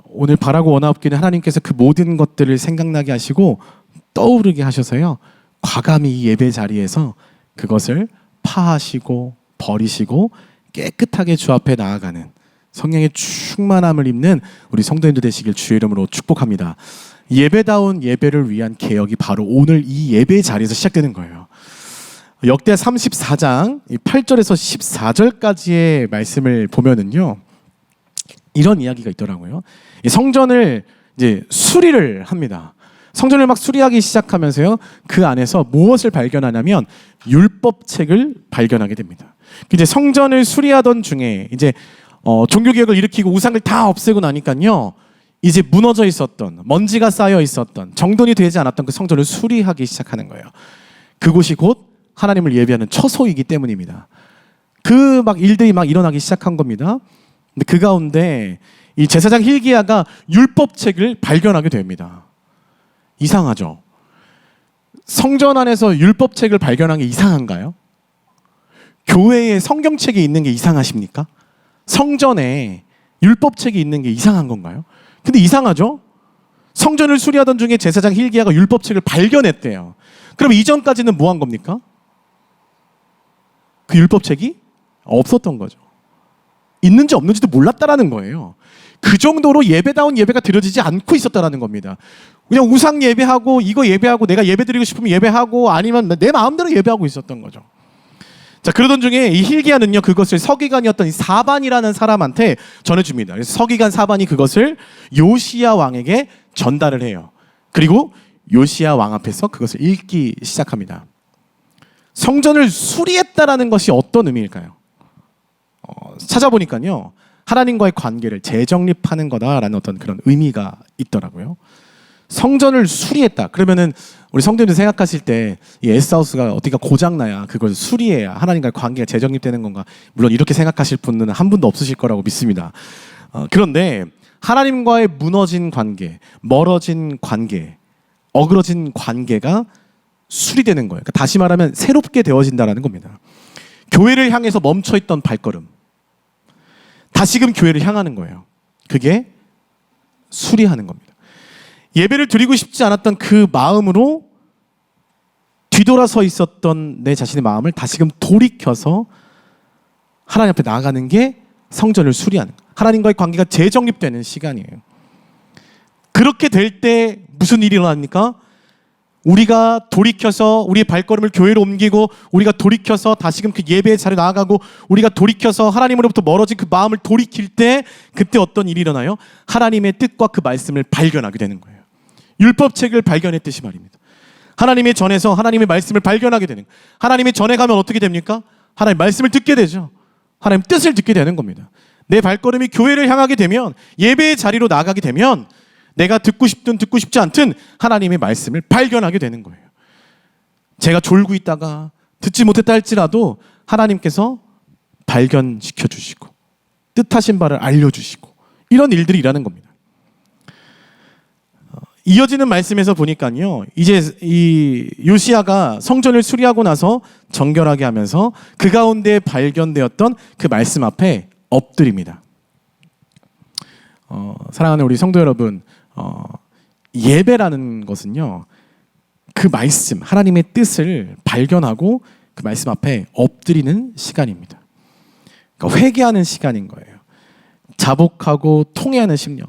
오늘 바라고 원하옵기는 하나님께서 그 모든 것들을 생각나게 하시고 떠오르게 하셔서요, 과감히 이 예배 자리에서 그것을 파하시고 버리시고 깨끗하게 주 앞에 나아가는 성령의 충만함을 입는 우리 성도님들 되시길 주의 이름으로 축복합니다. 예배다운 예배를 위한 개혁이 바로 오늘 이 예배 자리에서 시작되는 거예요. 역대 34장 8절에서 14절까지의 말씀을 보면은요, 이런 이야기가 있더라고요. 성전을 이제 수리를 합니다. 성전을 막 수리하기 시작하면서요, 그 안에서 무엇을 발견하냐면 율법책을 발견하게 됩니다. 이제 성전을 수리하던 중에 이제 종교개혁을 일으키고 우상을 다 없애고 나니까요, 이제 무너져 있었던, 먼지가 쌓여 있었던, 정돈이 되지 않았던 그 성전을 수리하기 시작하는 거예요. 그곳이 곧 하나님을 예배하는 처소이기 때문입니다. 그 막 일들이 막 일어나기 시작한 겁니다. 근데 그 가운데 이 제사장 hil기야가 율법책을 발견하게 됩니다. 이상하죠? 성전 안에서 율법책을 발견한 게 이상한가요? 교회에 성경책이 있는 게 이상하십니까? 성전에 율법책이 있는 게 이상한 건가요? 근데 이상하죠? 성전을 수리하던 중에 제사장 hil기야가 율법책을 발견했대요. 그럼 이전까지는 뭐 한 겁니까? 그 율법책이 없었던 거죠. 있는지 없는지도 몰랐다라는 거예요. 그 정도로 예배다운 예배가 드려지지 않고 있었다라는 겁니다. 그냥 우상 예배하고 이거 예배하고 내가 예배 드리고 싶으면 예배하고 아니면 내 마음대로 예배하고 있었던 거죠. 자, 그러던 중에 이 hil기야는요, 그것을 서기관이었던 이 사반이라는 사람한테 전해줍니다. 그래서 서기관 사반이 그것을 요시야 왕에게 전달을 해요. 그리고 요시야 왕 앞에서 그것을 읽기 시작합니다. 성전을 수리했다라는 것이 어떤 의미일까요? 찾아보니까요, 하나님과의 관계를 재정립하는 거다라는 어떤 그런 의미가 있더라고요. 성전을 수리했다. 그러면은 우리 성도님들 생각하실 때 이 에스하우스가 어디가 고장나야 그걸 수리해야 하나님과의 관계가 재정립되는 건가? 물론 이렇게 생각하실 분은 한 분도 없으실 거라고 믿습니다. 그런데 하나님과의 무너진 관계, 멀어진 관계, 어그러진 관계가 수리되는 거예요. 그러니까 다시 말하면 새롭게 되어진다는 겁니다. 교회를 향해서 멈춰있던 발걸음, 다시금 교회를 향하는 거예요. 그게 수리하는 겁니다. 예배를 드리고 싶지 않았던 그 마음으로 뒤돌아서 있었던 내 자신의 마음을 다시금 돌이켜서 하나님 앞에 나아가는 게 성전을 수리하는 거예요. 하나님과의 관계가 재정립되는 시간이에요. 그렇게 될 때 무슨 일이 일어납니까? 우리가 돌이켜서 우리의 발걸음을 교회로 옮기고 우리가 돌이켜서 다시금 그 예배의 자리에 나아가고 우리가 돌이켜서 하나님으로부터 멀어진 그 마음을 돌이킬 때 그때 어떤 일이 일어나요? 하나님의 뜻과 그 말씀을 발견하게 되는 거예요. 율법책을 발견했듯이 말입니다. 하나님의 전에서 하나님의 말씀을 발견하게 되는 거예요. 하나님의 전에 가면 어떻게 됩니까? 하나님의 말씀을 듣게 되죠. 하나님의 뜻을 듣게 되는 겁니다. 내 발걸음이 교회를 향하게 되면, 예배의 자리로 나아가게 되면 내가 듣고 싶든 듣고 싶지 않든 하나님의 말씀을 발견하게 되는 거예요. 제가 졸고 있다가 듣지 못했다 할지라도 하나님께서 발견시켜 주시고 뜻하신 바를 알려주시고 이런 일들이 일하는 겁니다. 이어지는 말씀에서 보니까요, 이제 이 요시야가 성전을 수리하고 나서 정결하게 하면서 그 가운데 발견되었던 그 말씀 앞에 엎드립니다. 사랑하는 우리 성도 여러분, 예배라는 것은요, 그 말씀, 하나님의 뜻을 발견하고 그 말씀 앞에 엎드리는 시간입니다. 그러니까 회개하는 시간인 거예요. 자복하고 통회하는 심령.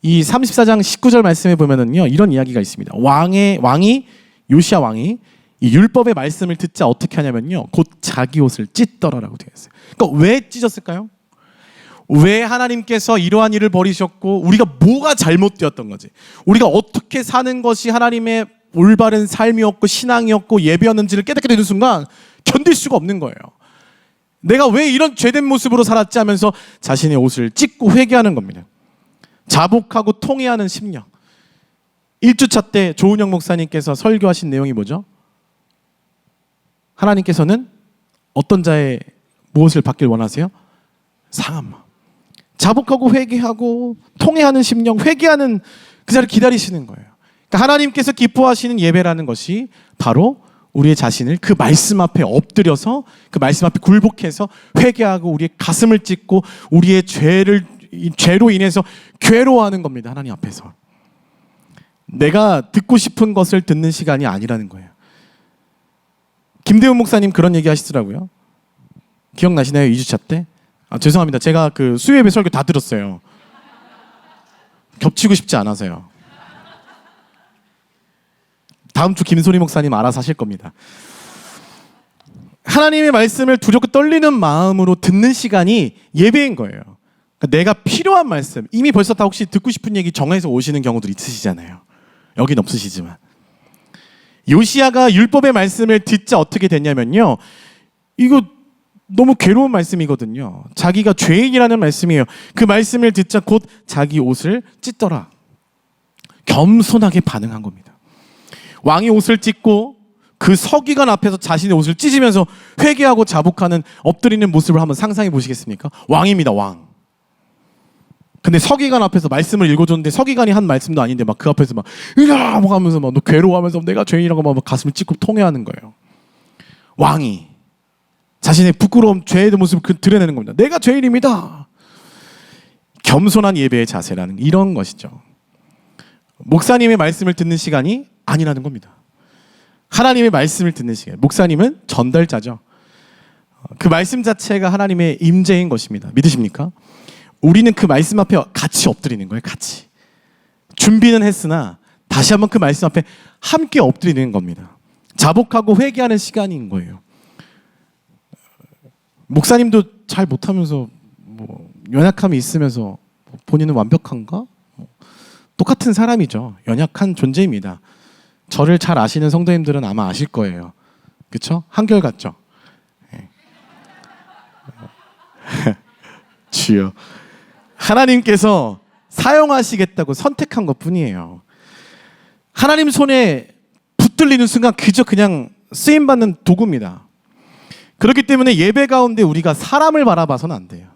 이 34장 19절 말씀에 보면은요, 이런 이야기가 있습니다. 왕이 요시야 왕이 이 율법의 말씀을 듣자 어떻게 하냐면요, 곧 자기 옷을 찢더라라고 되어 있어요. 그러니까 왜 찢었을까요? 왜 하나님께서 이러한 일을 벌이셨고 우리가 뭐가 잘못되었던 거지? 우리가 어떻게 사는 것이 하나님의 올바른 삶이었고 신앙이었고 예배였는지를 깨닫게 되는 순간 견딜 수가 없는 거예요. 내가 왜 이런 죄된 모습으로 살았지 하면서 자신의 옷을 찢고 회개하는 겁니다. 자복하고 통회하는 심령. 1주차 때 조은영 목사님께서 설교하신 내용이 뭐죠? 하나님께서는 어떤 자의 무엇을 받길 원하세요? 상한 마음. 자복하고 회개하고 통회하는 심령, 회개하는 그 자를 기다리시는 거예요. 그러니까 하나님께서 기뻐하시는 예배라는 것이 바로 우리의 자신을 그 말씀 앞에 엎드려서 그 말씀 앞에 굴복해서 회개하고 우리의 가슴을 찢고 우리의 죄로 인해서 괴로워하는 겁니다. 하나님 앞에서. 내가 듣고 싶은 것을 듣는 시간이 아니라는 거예요. 김대훈 목사님 그런 얘기 하시더라고요. 기억나시나요? 2주차 때? 죄송합니다. 제가 그 수요예배 설교 다 들었어요. 겹치고 싶지 않아서요. 다음 주 김소리 목사님 알아서 하실 겁니다. 하나님의 말씀을 두렵고 떨리는 마음으로 듣는 시간이 예배인 거예요. 그러니까 내가 필요한 말씀, 이미 벌써 다 혹시 듣고 싶은 얘기 정해서 오시는 경우들 있으시잖아요. 여긴 없으시지만. 요시야가 율법의 말씀을 듣자 어떻게 됐냐면요, 이거 너무 괴로운 말씀이거든요. 자기가 죄인이라는 말씀이에요. 그 말씀을 듣자 곧 자기 옷을 찢더라. 겸손하게 반응한 겁니다. 왕이 옷을 찢고 그 서기관 앞에서 자신의 옷을 찢으면서 회개하고 자복하는 엎드리는 모습을 한번 상상해 보시겠습니까? 왕입니다, 왕. 근데 서기관 앞에서 말씀을 읽어줬는데 서기관이 한 말씀도 아닌데 막 그 앞에서 막 으아 뭐 하면서 막 너 괴로워하면서 내가 죄인이라고 막 가슴을 찢고 통회하는 거예요. 왕이 자신의 부끄러움, 죄의 모습을 드러내는 겁니다. 내가 죄인입니다. 겸손한 예배의 자세라는 이런 것이죠. 목사님의 말씀을 듣는 시간이 아니라는 겁니다. 하나님의 말씀을 듣는 시간. 목사님은 전달자죠. 그 말씀 자체가 하나님의 임재인 것입니다. 믿으십니까? 우리는 그 말씀 앞에 같이 엎드리는 거예요. 같이. 준비는 했으나 다시 한번 그 말씀 앞에 함께 엎드리는 겁니다. 자복하고 회개하는 시간인 거예요. 목사님도 잘 못하면서 뭐 연약함이 있으면서 본인은 완벽한가? 똑같은 사람이죠. 연약한 존재입니다. 저를 잘 아시는 성도님들은 아마 아실 거예요. 그렇죠? 한결같죠? 네. 주여, 하나님께서 사용하시겠다고 선택한 것뿐이에요. 하나님 손에 붙들리는 순간 그냥 쓰임받는 도구입니다. 그렇기 때문에 예배 가운데 우리가 사람을 바라봐서는 안 돼요.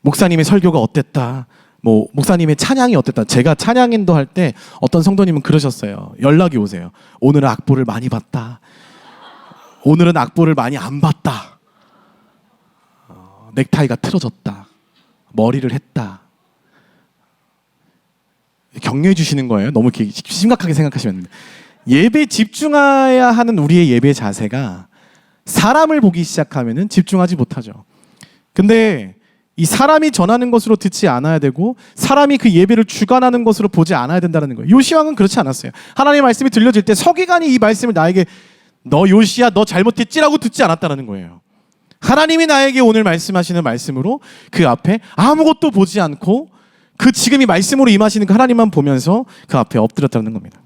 목사님의 설교가 어땠다, 뭐 목사님의 찬양이 어땠다. 제가 찬양 인도할 때 어떤 성도님은 그러셨어요. 연락이 오세요. 오늘은 악보를 많이 봤다. 오늘은 악보를 많이 안 봤다. 넥타이가 틀어졌다. 머리를 했다. 격려해 주시는 거예요. 너무 이렇게 심각하게 생각하시면 안 돼요. 예배에 집중해야 하는 우리의 예배 자세가 사람을 보기 시작하면은 집중하지 못하죠. 근데 이 사람이 전하는 것으로 듣지 않아야 되고 사람이 그 예배를 주관하는 것으로 보지 않아야 된다는 거예요. 요시야는 그렇지 않았어요. 하나님의 말씀이 들려질 때 서기관이 이 말씀을 나에게 너 요시야 너 잘못했지라고 듣지 않았다는 거예요. 하나님이 나에게 오늘 말씀하시는 말씀으로 그 앞에 아무것도 보지 않고 그 지금 이 말씀으로 임하시는 그 하나님만 보면서 그 앞에 엎드렸다는 겁니다.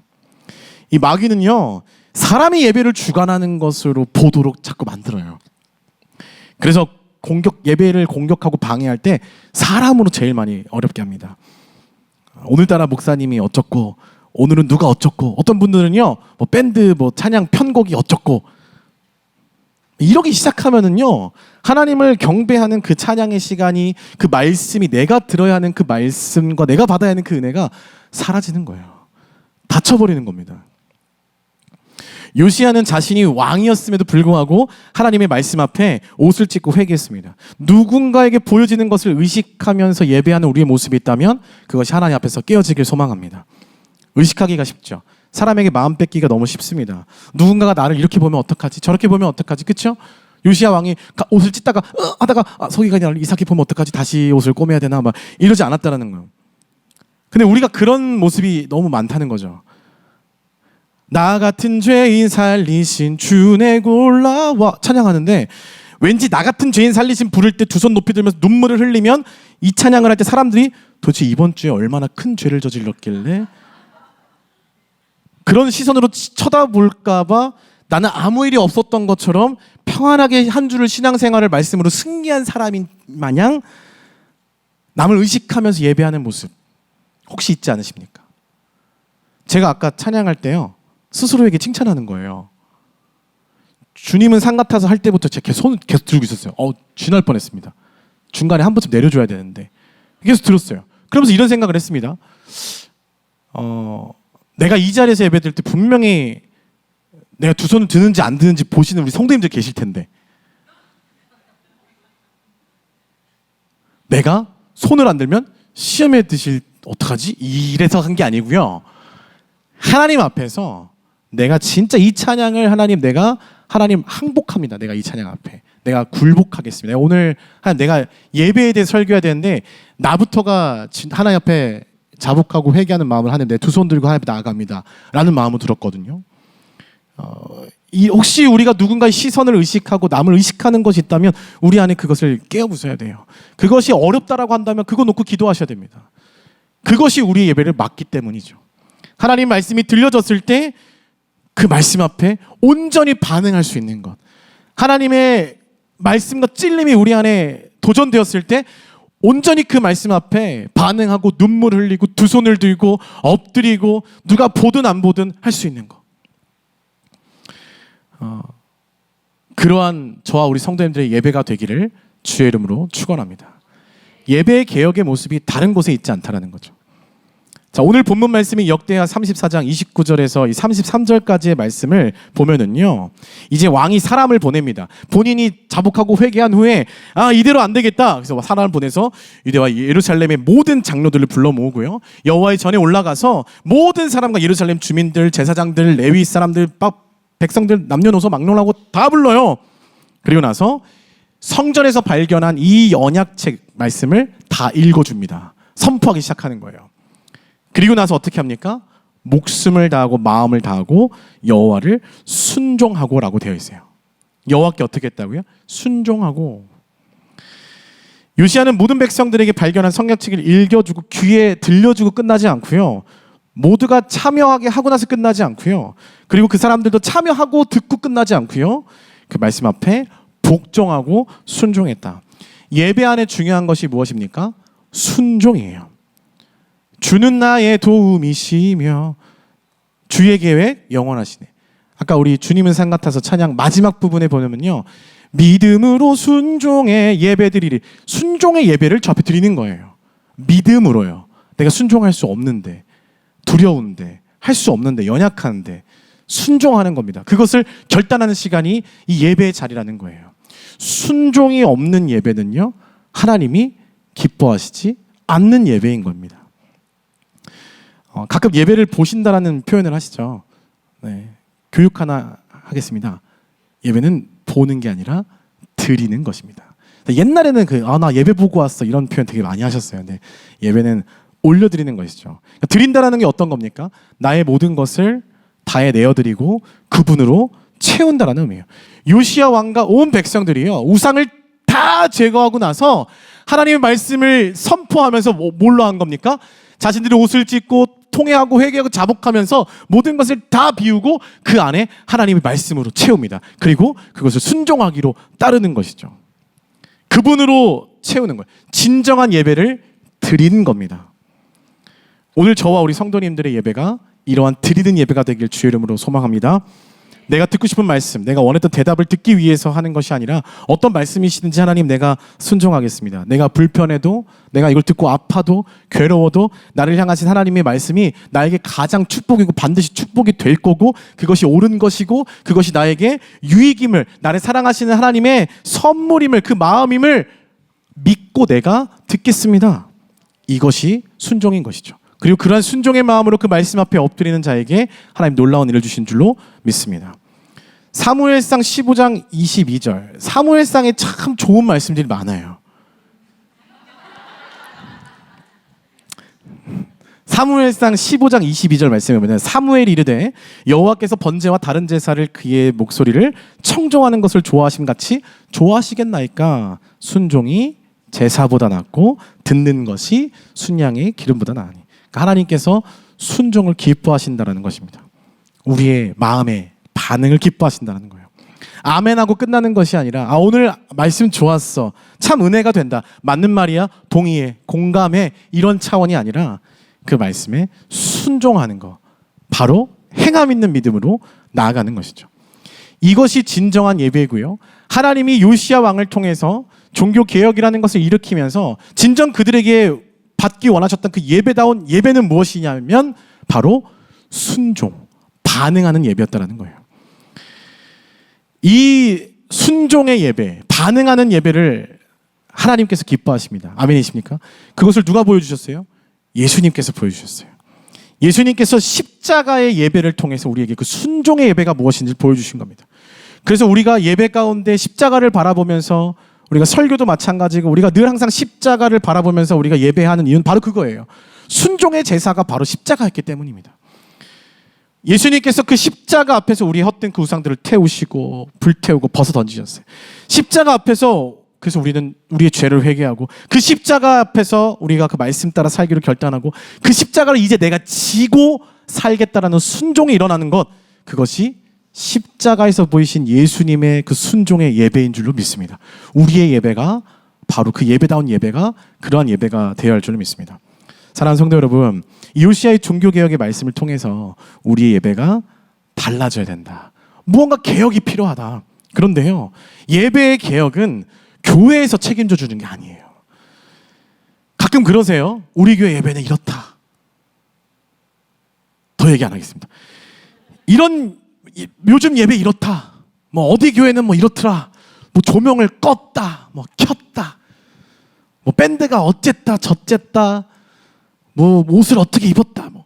이 마귀는요, 사람이 예배를 주관하는 것으로 보도록 자꾸 만들어요. 그래서 예배를 공격하고 방해할 때 사람으로 제일 많이 어렵게 합니다. 오늘따라 목사님이 어쩌고, 오늘은 누가 어쩌고, 어떤 분들은요, 뭐 밴드, 뭐 찬양 편곡이 어쩌고, 이러기 시작하면은요, 하나님을 경배하는 그 찬양의 시간이, 그 말씀이, 내가 들어야 하는 그 말씀과 내가 받아야 하는 그 은혜가 사라지는 거예요. 닫혀버리는 겁니다. 요시야는 자신이 왕이었음에도 불구하고 하나님의 말씀 앞에 옷을 찢고 회개했습니다. 누군가에게 보여지는 것을 의식하면서 예배하는 우리의 모습이 있다면 그것이 하나님 앞에서 깨어지길 소망합니다. 의식하기가 쉽죠. 사람에게 마음 뺏기가 너무 쉽습니다. 누군가가 나를 이렇게 보면 어떡하지? 저렇게 보면 어떡하지? 그렇죠? 요시야 왕이 옷을 찢다가 하다가 서기관이 나를 이상하게 보면 어떡하지? 다시 옷을 꼬매야 되나? 막 이러지 않았다는 거예요. 근데 우리가 그런 모습이 너무 많다는 거죠. 나 같은 죄인 살리신 주 내 골라와 찬양하는데, 왠지 나 같은 죄인 살리신 부를 때 두 손 높이 들면서 눈물을 흘리면 이 찬양을 할 때 사람들이 도대체 이번 주에 얼마나 큰 죄를 저질렀길래 그런 시선으로 쳐다볼까봐 나는 아무 일이 없었던 것처럼 평안하게 한 주를 신앙생활을 말씀으로 승리한 사람인 마냥 남을 의식하면서 예배하는 모습 혹시 있지 않으십니까? 제가 아까 찬양할 때요, 스스로에게 칭찬하는 거예요. 주님은 산 같아서 할 때부터 제가 손을 계속 들고 있었어요. 쥐날 뻔했습니다. 중간에 한 번쯤 내려줘야 되는데 계속 들었어요. 그러면서 이런 생각을 했습니다. 내가 이 자리에서 예배드릴 때 분명히 내가 두 손을 드는지 안 드는지 보시는 우리 성도님들 계실 텐데, 내가 손을 안 들면 시험에 드실 어떡하지? 이래서 한 게 아니고요. 하나님 앞에서 내가 진짜 이 찬양을 하나님 항복합니다. 내가 이 찬양 앞에 내가 굴복하겠습니다. 오늘 내가 예배에 대해 설교해야 되는데 나부터가 하나님 앞에 자복하고 회개하는 마음을 하는데 두 손 들고 하나님 앞에 나아갑니다 라는 마음을 들었거든요. 혹시 우리가 누군가의 시선을 의식하고 남을 의식하는 것이 있다면 우리 안에 그것을 깨어부숴야 돼요. 그것이 어렵다라고 한다면 그거 놓고 기도하셔야 됩니다. 그것이 우리의 예배를 막기 때문이죠. 하나님 말씀이 들려졌을 때 그 말씀 앞에 온전히 반응할 수 있는 것, 하나님의 말씀과 찔림이 우리 안에 도전되었을 때 온전히 그 말씀 앞에 반응하고 눈물을 흘리고 두 손을 들고 엎드리고 누가 보든 안 보든 할 수 있는 것. 그러한 저와 우리 성도님들의 예배가 되기를 주의 이름으로 축원합니다. 예배의 개혁의 모습이 다른 곳에 있지 않다라는 거죠. 자, 오늘 본문 말씀이 역대하 34장 29절에서 33절까지의 말씀을 보면은요, 이제 왕이 사람을 보냅니다. 본인이 자복하고 회개한 후에 이대로 안 되겠다. 그래서 사람을 보내서 유대와 예루살렘의 모든 장로들을 불러 모으고요, 여호와의 전에 올라가서 모든 사람과 예루살렘 주민들, 제사장들, 레위 사람들, 백성들 남녀노소 막론하고 다 불러요. 그리고 나서 성전에서 발견한 이 언약책 말씀을 다 읽어줍니다. 선포하기 시작하는 거예요. 그리고 나서 어떻게 합니까? 목숨을 다하고 마음을 다하고 여호와를 순종하고 라고 되어 있어요. 여호와께 어떻게 했다고요? 순종하고. 요시야는 모든 백성들에게 발견한 성경책을 읽어주고 귀에 들려주고 끝나지 않고요, 모두가 참여하게 하고 나서 끝나지 않고요, 그리고 그 사람들도 참여하고 듣고 끝나지 않고요, 그 말씀 앞에 복종하고 순종했다. 예배 안에 중요한 것이 무엇입니까? 순종이에요. 주는 나의 도움이시며 주의 계획 영원하시네. 아까 우리 주님은 산 같아서 찬양 마지막 부분에 보면요, 믿음으로 순종의 예배드리리. 순종의 예배를 저 앞에 드리는 거예요. 믿음으로요. 내가 순종할 수 없는데, 두려운데, 할 수 없는데, 연약한데 순종하는 겁니다. 그것을 결단하는 시간이 이 예배의 자리라는 거예요. 순종이 없는 예배는요, 하나님이 기뻐하시지 않는 예배인 겁니다. 가끔 예배를 보신다라는 표현을 하시죠. 네. 교육 하나 하겠습니다. 예배는 보는 게 아니라 드리는 것입니다. 옛날에는 나 예배 보고 왔어 이런 표현 되게 많이 하셨어요. 근데 예배는 올려드리는 것이죠. 그러니까 드린다라는 게 어떤 겁니까? 나의 모든 것을 다해 내어드리고 그분으로 채운다라는 의미예요. 요시야 왕과 온 백성들이요, 우상을 다 제거하고 나서 하나님의 말씀을 선포하면서 뭘로 한 겁니까? 자신들이 옷을 찢고 통회하고 회개하고 자복하면서 모든 것을 다 비우고 그 안에 하나님의 말씀으로 채웁니다. 그리고 그것을 순종하기로 따르는 것이죠. 그분으로 채우는 거예요. 진정한 예배를 드리는 겁니다. 오늘 저와 우리 성도님들의 예배가 이러한 드리는 예배가 되길 주의 이름으로 소망합니다. 내가 듣고 싶은 말씀, 내가 원했던 대답을 듣기 위해서 하는 것이 아니라 어떤 말씀이시든지 하나님 내가 순종하겠습니다. 내가 불편해도, 내가 이걸 듣고 아파도, 괴로워도 나를 향하신 하나님의 말씀이 나에게 가장 축복이고 반드시 축복이 될 거고, 그것이 옳은 것이고, 그것이 나에게 유익임을, 나를 사랑하시는 하나님의 선물임을, 그 마음임을 믿고 내가 듣겠습니다. 이것이 순종인 것이죠. 그리고 그러한 순종의 마음으로 그 말씀 앞에 엎드리는 자에게 하나님 놀라운 일을 주신 줄로 믿습니다. 사무엘상 15장 22절. 사무엘상에 참 좋은 말씀들이 많아요. 사무엘상 15장 22절 말씀에 보면 사무엘이 이르되 여호와께서 번제와 다른 제사를 그의 목소리를 청종하는 것을 좋아하심 같이 좋아하시겠나이까. 순종이 제사보다 낫고 듣는 것이 순양의 기름보다 나으니. 하나님께서 순종을 기뻐하신다는 것입니다. 우리의 마음의 반응을 기뻐하신다는 거예요. 아멘하고 끝나는 것이 아니라 오늘 말씀 좋았어, 참 은혜가 된다, 맞는 말이야, 동의해, 공감해, 이런 차원이 아니라 그 말씀에 순종하는 거, 바로 행함 있는 믿음으로 나아가는 것이죠. 이것이 진정한 예배고요. 하나님이 요시야 왕을 통해서 종교개혁이라는 것을 일으키면서 진정 그들에게 받기 원하셨던 그 예배다운 예배는 무엇이냐면 바로 순종, 반응하는 예배였다는 거예요. 이 순종의 예배, 반응하는 예배를 하나님께서 기뻐하십니다. 아멘이십니까? 그것을 누가 보여주셨어요? 예수님께서 보여주셨어요. 예수님께서 십자가의 예배를 통해서 우리에게 그 순종의 예배가 무엇인지 보여주신 겁니다. 그래서 우리가 예배 가운데 십자가를 바라보면서, 우리가 설교도 마찬가지고 우리가 늘 항상 십자가를 바라보면서 우리가 예배하는 이유는 바로 그거예요. 순종의 제사가 바로 십자가였기 때문입니다. 예수님께서 그 십자가 앞에서 우리의 헛된 그 우상들을 태우시고 불태우고 벗어 던지셨어요. 십자가 앞에서, 그래서 우리는 우리의 죄를 회개하고 그 십자가 앞에서 우리가 그 말씀 따라 살기로 결단하고 그 십자가를 이제 내가 지고 살겠다라는 순종이 일어나는 것, 그것이 십자가에서 보이신 예수님의 그 순종의 예배인 줄로 믿습니다. 우리의 예배가 바로 그 예배다운 예배가 그러한 예배가 되어야 할 줄로 믿습니다. 사랑하는 성도 여러분, 요시야의 종교개혁의 말씀을 통해서 우리의 예배가 달라져야 된다. 무언가 개혁이 필요하다. 그런데요, 예배의 개혁은 교회에서 책임져 주는 게 아니에요. 가끔 그러세요. 우리 교회 예배는 이렇다. 더 얘기 안 하겠습니다. 요즘 예배 이렇다. 뭐 어디 교회는 뭐 이렇더라. 뭐 조명을 껐다, 뭐 켰다, 뭐 밴드가 어쨌다 저쨌다, 뭐 옷을 어떻게 입었다, 뭐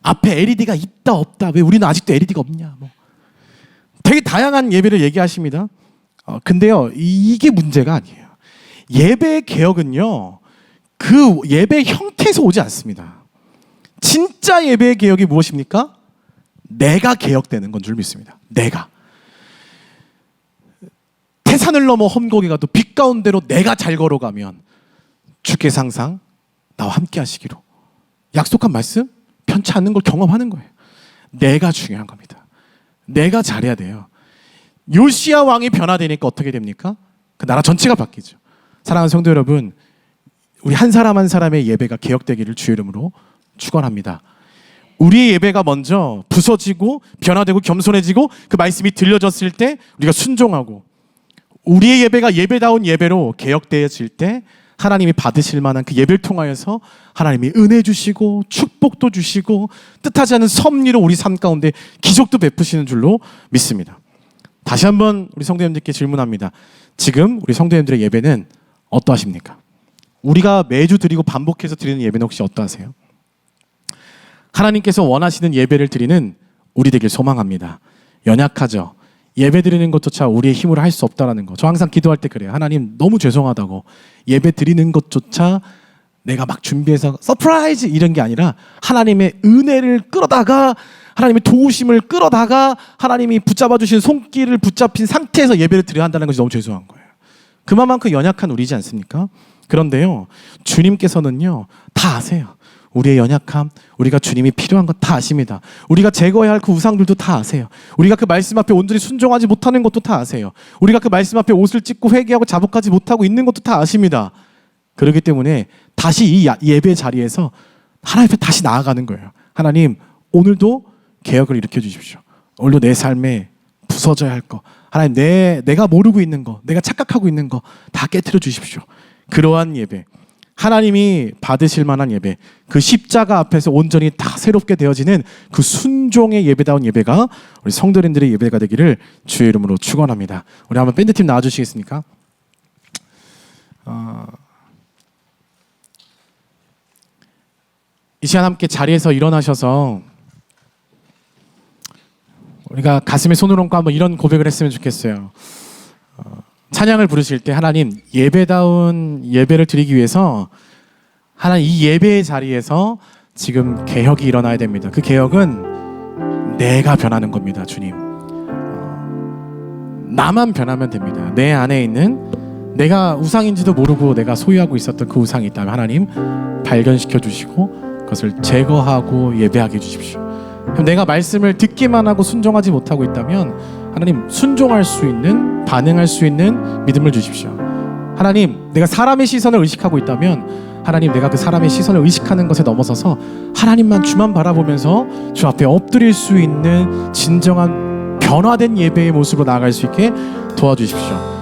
앞에 LED가 있다 없다, 왜 우리는 아직도 LED가 없냐, 뭐 되게 다양한 예배를 얘기하십니다. 근데요, 이게 문제가 아니에요. 예배 개혁은요, 그 예배 형태에서 오지 않습니다. 진짜 예배의 개혁이 무엇입니까? 내가 개혁되는 건 줄 믿습니다. 내가. 태산을 넘어 험곡에 가도 빛 가운데로 내가 잘 걸어가면 주께서 항상 나와 함께 하시기로 약속한 말씀, 편치 않는 걸 경험하는 거예요. 내가 중요한 겁니다. 내가 잘해야 돼요. 요시야 왕이 변화되니까 어떻게 됩니까? 그 나라 전체가 바뀌죠. 사랑하는 성도 여러분, 우리 한 사람 한 사람의 예배가 개혁되기를 주의 이름으로 축원합니다. 우리의 예배가 먼저 부서지고 변화되고 겸손해지고 그 말씀이 들려졌을 때 우리가 순종하고, 우리의 예배가 예배다운 예배로 개혁되어질 때 하나님이 받으실 만한 그 예배를 통하여서 하나님이 은혜 주시고 축복도 주시고 뜻하지 않은 섭리로 우리 삶 가운데 기적도 베푸시는 줄로 믿습니다. 다시 한번 우리 성도님들께 질문합니다. 지금 우리 성도님들의 예배는 어떠하십니까? 우리가 매주 드리고 반복해서 드리는 예배는 혹시 어떠하세요? 하나님께서 원하시는 예배를 드리는 우리 되길 소망합니다. 연약하죠. 예배 드리는 것조차 우리의 힘으로 할 수 없다는 거. 저 항상 기도할 때 그래요. 하나님 너무 죄송하다고. 예배 드리는 것조차 내가 막 준비해서 서프라이즈 이런 게 아니라 하나님의 은혜를 끌어다가, 하나님의 도우심을 끌어다가 하나님이 붙잡아 주신 손길을 붙잡힌 상태에서 예배를 드려야 한다는 것이 너무 죄송한 거예요. 그만큼 연약한 우리지 않습니까? 그런데요, 주님께서는요 다 아세요. 우리의 연약함, 우리가 주님이 필요한 것 다 아십니다. 우리가 제거해야 할 그 우상들도 다 아세요. 우리가 그 말씀 앞에 온전히 순종하지 못하는 것도 다 아세요. 우리가 그 말씀 앞에 옷을 찢고 회개하고 자복하지 못하고 있는 것도 다 아십니다. 그렇기 때문에 다시 이 예배 자리에서 하나님 앞에 다시 나아가는 거예요. 하나님, 오늘도 개혁을 일으켜 주십시오. 오늘도 내 삶에 부서져야 할 거, 하나님 내가 모르고 있는 거, 내가 착각하고 있는 거 다 깨트려 주십시오. 그러한 예배, 하나님이 받으실 만한 예배, 그 십자가 앞에서 온전히 다 새롭게 되어지는 그 순종의 예배다운 예배가 우리 성도님들의 예배가 되기를 주의 이름으로 축원합니다. 우리 한번 밴드팀 나와주시겠습니까? 이 시간 함께 자리에서 일어나셔서 우리가 가슴에 손을 얹고 한번 이런 고백을 했으면 좋겠어요. 찬양을 부르실 때 하나님, 예배다운 예배를 드리기 위해서 하나님 이 예배의 자리에서 지금 개혁이 일어나야 됩니다. 그 개혁은 내가 변하는 겁니다. 주님, 나만 변하면 됩니다. 내 안에 있는, 내가 우상인지도 모르고 내가 소유하고 있었던 그 우상이 있다면 하나님 발견시켜 주시고 그것을 제거하고 예배하게 해주십시오. 내가 말씀을 듣기만 하고 순종하지 못하고 있다면 하나님 순종할 수 있는, 반응할 수 있는 믿음을 주십시오. 하나님, 내가 사람의 시선을 의식하고 있다면 하나님, 내가 그 사람의 시선을 의식하는 것에 넘어서서 하나님만, 주만 바라보면서 주 앞에 엎드릴 수 있는 진정한 변화된 예배의 모습으로 나아갈 수 있게 도와주십시오.